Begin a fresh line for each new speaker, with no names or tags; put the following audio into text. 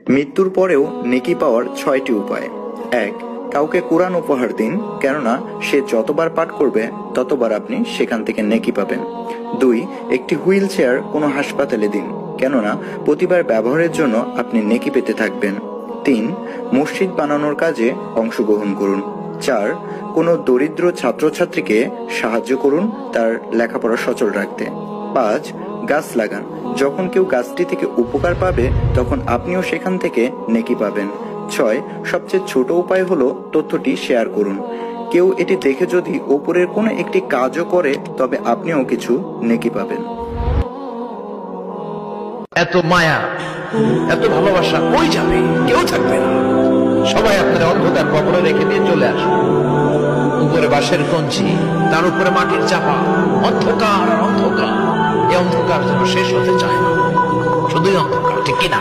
মৃত্যুর পরেও নেকি পাওয়ার ৬টি উপায়। ১. কাউকে কোরআন উপহার দিন, কেননা সে যতবার পাঠ করবে ততবার আপনি সেখান থেকে নেকি পাবেন। ২. একটি হুইল চেয়ার কোনো হাসপাতালে দিন, কেননা প্রতিবার ব্যবহারের জন্য আপনি নেকি পেতে থাকবেন। ৩. মসজিদ বানানোর কাজে অংশগ্রহণ করুন। ৪. কোনো দরিদ্র ছাত্রছাত্রীকে সাহায্য করুন তার লেখাপড়া সচল রাখতে। ৫. গাছ লাগান, যখন কেউ গাছটি থেকে উপকার পাবে তখন আপনিও সেখান থেকে নেকি পাবেন। ৬. সবচেয়ে ছোট উপায় হলো তথ্যটি শেয়ার করুন। কেউ এটি দেখে যদি ওপরের কোনো একটি কাজও করে তবে আপনিও কিছু নেকি পাবেন।
এত মায়া, এত ভালোবাসা কই যাবে? কেউ থাকবে না। সবাই আপনার অন্ধকার কবরে রেখে দিয়ে চলে আসবে। উপরে বাঁশের কঞ্চি, তার উপরে মাটির চাপা, অন্ধকার আর অন্ধকার। এই অন্ধকার যেন শেষ হতে চায় না, শুধুই অন্ধকার, ঠিক কিনা?